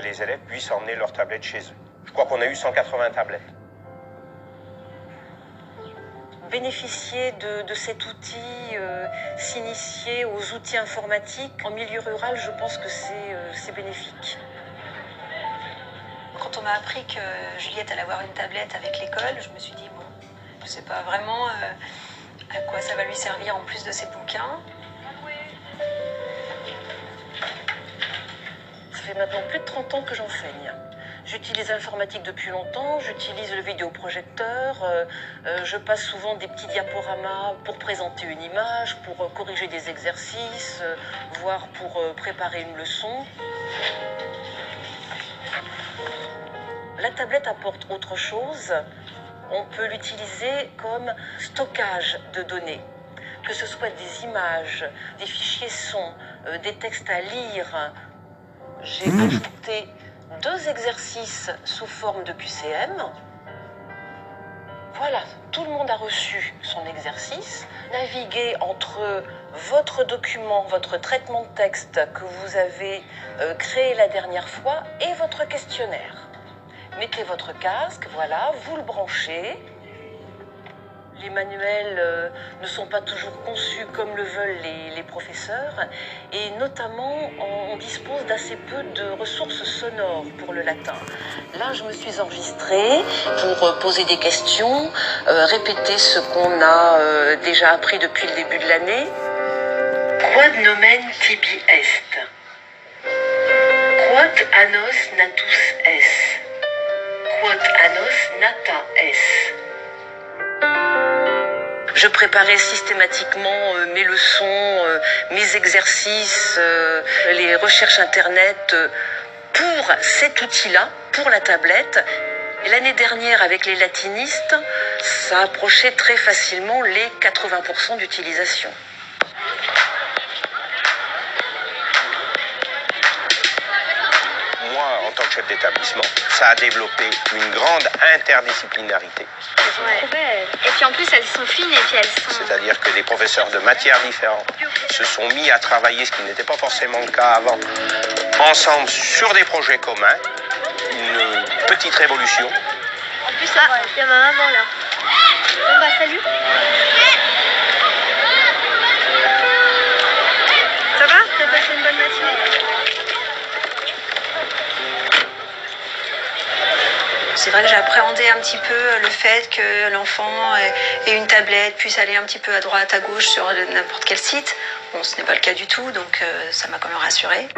les élèves puissent emmener leurs tablettes chez eux. Je crois qu'on a eu 180 tablettes. Bénéficier de cet outil, s'initier aux outils informatiques en milieu rural, je pense que c'est bénéfique. Quand on m'a appris que Juliette allait avoir une tablette avec l'école, je me suis dit, bon, je ne sais pas vraiment à quoi ça va lui servir en plus de ses bouquins. Ça fait maintenant plus de 30 ans que j'enseigne. J'utilise l'informatique depuis longtemps, j'utilise le vidéoprojecteur, je passe souvent des petits diaporamas pour présenter une image, pour corriger des exercices, voire pour préparer une leçon. La tablette apporte autre chose. On peut l'utiliser comme stockage de données, que ce soit des images, des fichiers sons, des textes à lire. J'ai ajouté 2 exercices sous forme de QCM. Voilà, tout le monde a reçu son exercice. Naviguez entre votre document, votre traitement de texte que vous avez créé la dernière fois et votre questionnaire. Mettez votre casque, voilà, vous le branchez. Les manuels ne sont pas toujours conçus comme le veulent les professeurs et notamment on dispose d'assez peu de ressources sonores pour le latin. Là, je me suis enregistrée pour poser des questions, répéter ce qu'on a déjà appris depuis le début de l'année. Quod nomen tibi est? Quod annos natus es? Quod annos nata es? Je préparais systématiquement mes leçons, mes exercices, les recherches internet pour cet outil-là, pour la tablette. Et l'année dernière, avec les latinistes, ça approchait très facilement les 80% d'utilisation. Moi, en tant que chef d'établissement, ça a développé une grande interdisciplinarité. Elles sont trop belles. Et puis en plus, elles sont fines et puis elles sont... C'est-à-dire que des professeurs de matières différentes se sont mis à travailler, ce qui n'était pas forcément le cas avant, ensemble sur des projets communs. Une petite révolution. En plus, il y a ma maman là. Bon bah salut. Ça va? T'as passé une bonne matinée? C'est vrai que j'ai appréhendé un petit peu le fait que l'enfant ait une tablette, puisse aller un petit peu à droite, à gauche sur n'importe quel site. Bon, ce n'est pas le cas du tout, donc ça m'a quand même rassurée.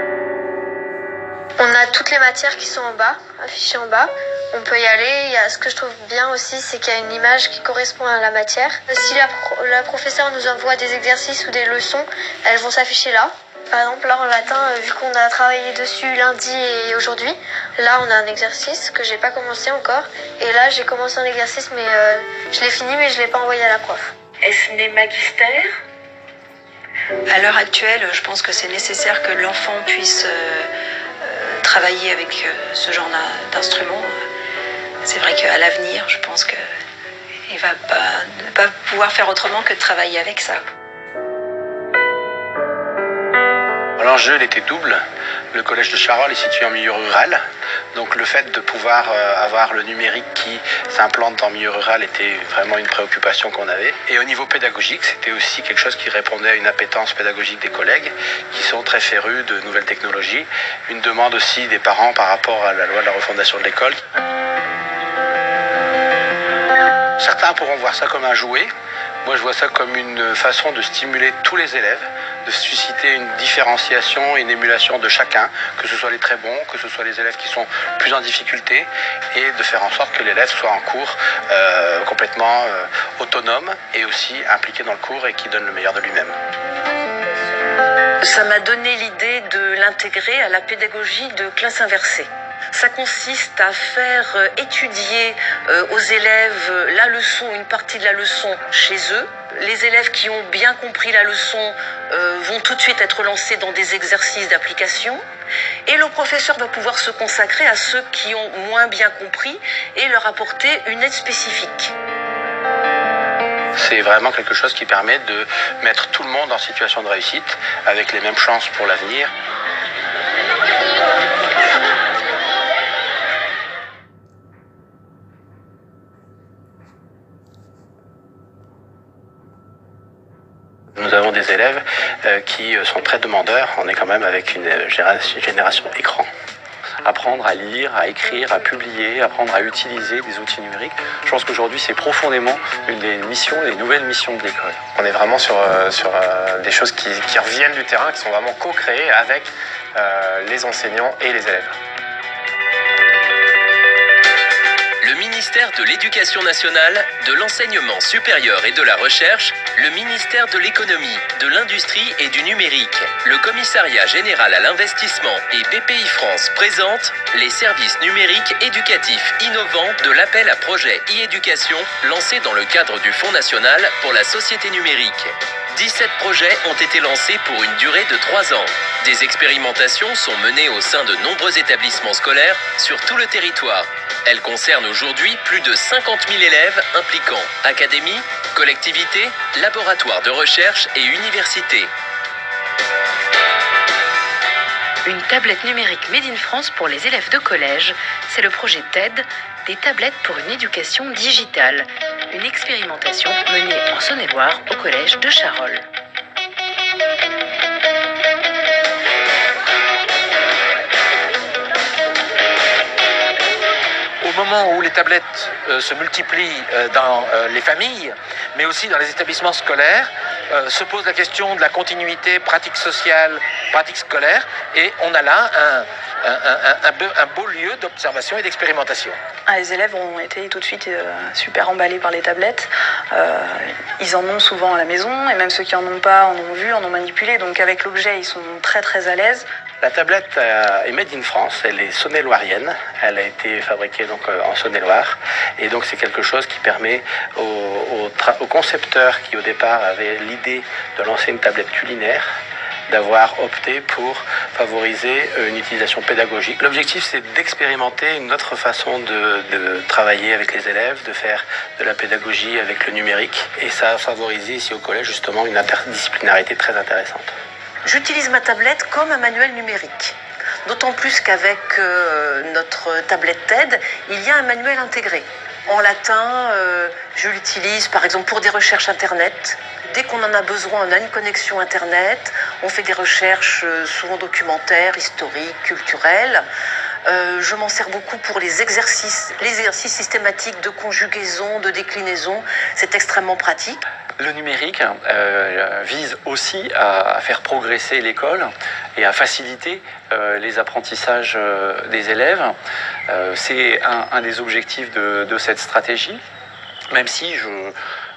On a toutes les matières qui sont en bas, affichées en bas. On peut y aller. Il y a, ce que je trouve bien aussi, c'est qu'il y a une image qui correspond à la matière. Si la professeure nous envoie des exercices ou des leçons, elles vont s'afficher là. Par exemple, là en latin, vu qu'on a travaillé dessus lundi et aujourd'hui, là on a un exercice que j'ai pas commencé encore. Et là j'ai commencé un exercice, mais je l'ai fini, mais je l'ai pas envoyé à la prof. Est-ce né magistère? À l'heure actuelle, je pense que c'est nécessaire que l'enfant puisse travailler avec ce genre d'instrument. C'est vrai qu'à l'avenir, je pense qu'il ne va pas pouvoir faire autrement que de travailler avec ça. L'enjeu était double. Le collège de Charolles est situé en milieu rural. Donc le fait de pouvoir avoir le numérique qui s'implante dans le milieu rural était vraiment une préoccupation qu'on avait. Et au niveau pédagogique, c'était aussi quelque chose qui répondait à une appétence pédagogique des collègues qui sont très férus de nouvelles technologies. Une demande aussi des parents par rapport à la loi de la refondation de l'école. Certains pourront voir ça comme un jouet. Moi, je vois ça comme une façon de stimuler tous les élèves, de susciter une différenciation et une émulation de chacun, que ce soit les très bons, que ce soit les élèves qui sont plus en difficulté, et de faire en sorte que l'élève soit en cours complètement autonome et aussi impliqué dans le cours et qui donne le meilleur de lui-même. Ça m'a donné l'idée de l'intégrer à la pédagogie de classe inversée. Ça consiste à faire étudier aux élèves la leçon, une partie de la leçon chez eux. Les élèves qui ont bien compris la leçon vont tout de suite être lancés dans des exercices d'application. Et le professeur va pouvoir se consacrer à ceux qui ont moins bien compris et leur apporter une aide spécifique. C'est vraiment quelque chose qui permet de mettre tout le monde en situation de réussite avec les mêmes chances pour l'avenir. élèves qui sont très demandeurs. On est quand même avec une génération écran. Apprendre à lire, à écrire, à publier, apprendre à utiliser des outils numériques. Je pense qu'aujourd'hui, c'est profondément une des missions, des nouvelles missions de l'école. On est vraiment sur des choses qui reviennent du terrain, qui sont vraiment co-créées avec les enseignants et les élèves. Le ministère de l'Éducation nationale, de l'enseignement supérieur et de la recherche, le ministère de l'économie, de l'industrie et du numérique, le commissariat général à l'investissement et BPI France présentent les services numériques éducatifs innovants de l'appel à projet e-éducation lancé dans le cadre du Fonds national pour la société numérique. 17 projets ont été lancés pour une durée de 3 ans. Des expérimentations sont menées au sein de nombreux établissements scolaires sur tout le territoire. Elles concernent aujourd'hui plus de 50 000 élèves impliquant académies, collectivités, laboratoires de recherche et universités. Une tablette numérique Made in France pour les élèves de collège, c'est le projet TED, des tablettes pour une éducation digitale. Une expérimentation menée en Saône-et-Loire au collège de Charolles. Au moment où les tablettes se multiplient dans les familles, mais aussi dans les établissements scolaires, se pose la question de la continuité pratique sociale, pratique scolaire, et on a là un beau lieu d'observation et d'expérimentation. Les élèves ont été tout de suite super emballés par les tablettes. Ils en ont souvent à la maison, et même ceux qui en ont pas en ont vu, en ont manipulé. Donc avec l'objet, ils sont très très à l'aise. La tablette est made in France, elle est saône-et-loirienne, elle a été fabriquée donc en Saône-et-Loire, et donc c'est quelque chose qui permet aux concepteurs qui au départ avaient l'idée de lancer une tablette culinaire d'avoir opté pour favoriser une utilisation pédagogique. L'objectif, c'est d'expérimenter une autre façon de travailler avec les élèves, de faire de la pédagogie avec le numérique, et ça a favorisé ici au collège justement une interdisciplinarité très intéressante. J'utilise ma tablette comme un manuel numérique. D'autant plus qu'avec notre tablette TED, il y a un manuel intégré. En latin, je l'utilise par exemple pour des recherches Internet. Dès qu'on en a besoin, on a une connexion Internet. On fait des recherches souvent documentaires, historiques, culturelles. Je m'en sers beaucoup pour les exercices systématiques de conjugaison, de déclinaison. C'est extrêmement pratique. Le numérique vise aussi à faire progresser l'école et à faciliter les apprentissages des élèves. C'est un des objectifs de cette stratégie, même si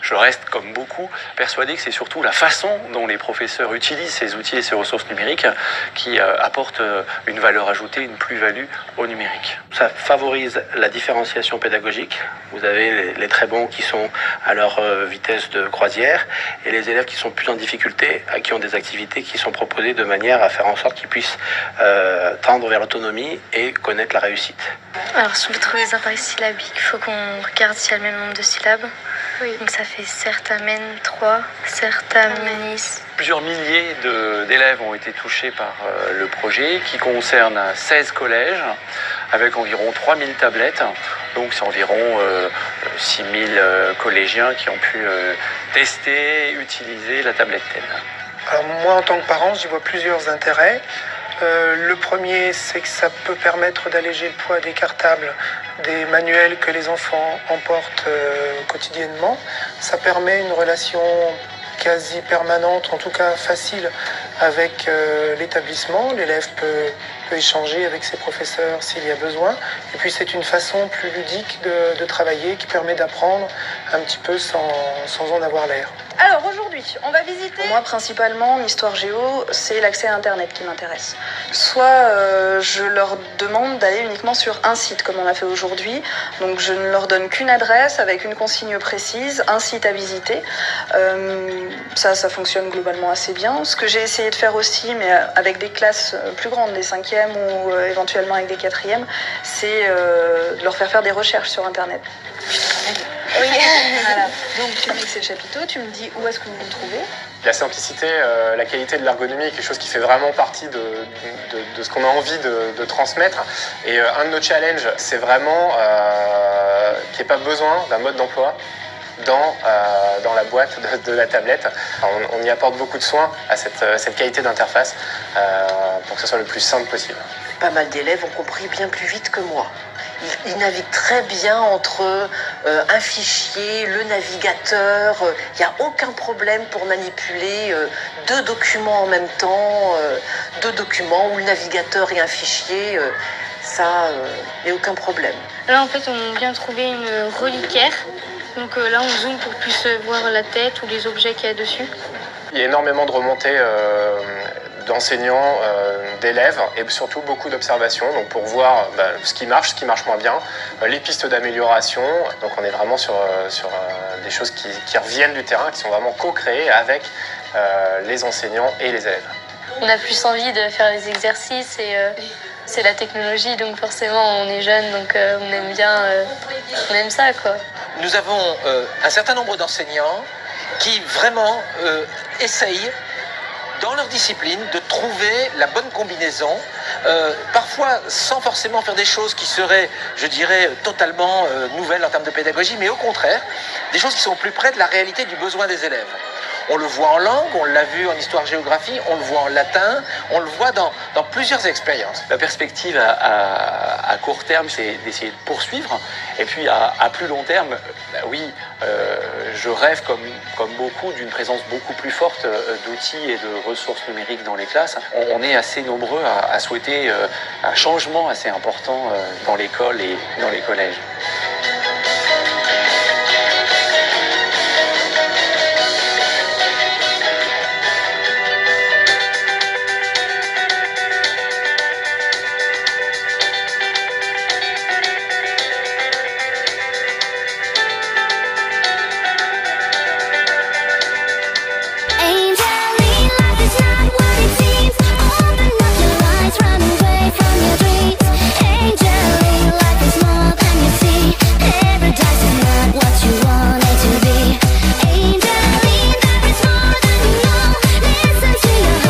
je reste, comme beaucoup, persuadé que c'est surtout la façon dont les professeurs utilisent ces outils et ces ressources numériques qui apportent une valeur ajoutée, une plus-value au numérique. Ça favorise la différenciation pédagogique. Vous avez les très bons qui sont à leur vitesse de croisière et les élèves qui sont plus en difficulté, qui ont des activités qui sont proposées de manière à faire en sorte qu'ils puissent tendre vers l'autonomie et connaître la réussite. Alors, si vous trouvez les appareils syllabiques, il faut qu'on regarde s'il y a le même nombre de syllabes. Oui. Donc ça fait certamen 3, certamenis. Plusieurs milliers d'élèves ont été touchés par le projet qui concerne 16 collèges avec environ 3000 tablettes. Donc c'est environ 6000 collégiens qui ont pu tester et utiliser la tablette TED. Alors moi en tant que parent, j'y vois plusieurs intérêts. Le premier, c'est que ça peut permettre d'alléger le poids des cartables, des manuels que les enfants emportent quotidiennement. Ça permet une relation quasi permanente, en tout cas facile, avec l'établissement. L'élève peut échanger avec ses professeurs s'il y a besoin. Et puis c'est une façon plus ludique de travailler qui permet d'apprendre un petit peu sans en avoir l'air. Alors aujourd'hui, on va visiter... Moi, principalement, en histoire géo, c'est l'accès à Internet qui m'intéresse. Soit je leur demande d'aller uniquement sur un site, comme on a fait aujourd'hui. Donc je ne leur donne qu'une adresse avec une consigne précise, un site à visiter. Ça fonctionne globalement assez bien. Ce que j'ai essayé de faire aussi, mais avec des classes plus grandes, des 5e ou éventuellement avec des 4e, c'est de leur faire des recherches sur Internet. Oui. Voilà. Donc tu me dis que c'est le chapiteau, tu me dis où est-ce que vous le trouvez. La simplicité, la qualité de l'ergonomie est quelque chose qui fait vraiment partie de ce qu'on a envie de transmettre. Et un de nos challenges, c'est vraiment qu'il n'y ait pas besoin d'un mode d'emploi, dans la boîte de la tablette. On y apporte beaucoup de soin à cette qualité d'interface pour que ce soit le plus simple possible. Pas mal d'élèves ont compris bien plus vite que moi. Ils naviguent très bien entre un fichier, le navigateur. Il n'y a aucun problème pour manipuler deux documents en même temps, deux documents où le navigateur et un fichier. Ça, il n'y a aucun problème. Là, en fait, on vient de trouver une reliquaire. Donc là, on zoome pour plus voir la tête ou les objets qu'il y a dessus. Il y a énormément de remontées d'enseignants, d'élèves et surtout beaucoup d'observations donc pour voir ce qui marche moins bien, les pistes d'amélioration. Donc on est vraiment sur des choses qui reviennent du terrain, qui sont vraiment co-créées avec les enseignants et les élèves. On a plus envie de faire les exercices et c'est la technologie, donc forcément on est jeune, donc on aime bien, on aime ça quoi. Nous avons un certain nombre d'enseignants qui vraiment essayent dans leur discipline de trouver la bonne combinaison, parfois sans forcément faire des choses qui seraient, je dirais, totalement nouvelles en termes de pédagogie, mais au contraire, des choses qui sont plus près de la réalité du besoin des élèves. On le voit en langue, on l'a vu en histoire-géographie, on le voit en latin, on le voit dans plusieurs expériences. La perspective à court terme, c'est d'essayer de poursuivre. Et puis à plus long terme, oui, je rêve comme beaucoup d'une présence beaucoup plus forte d'outils et de ressources numériques dans les classes. On est assez nombreux à souhaiter un changement assez important dans l'école et dans les collèges.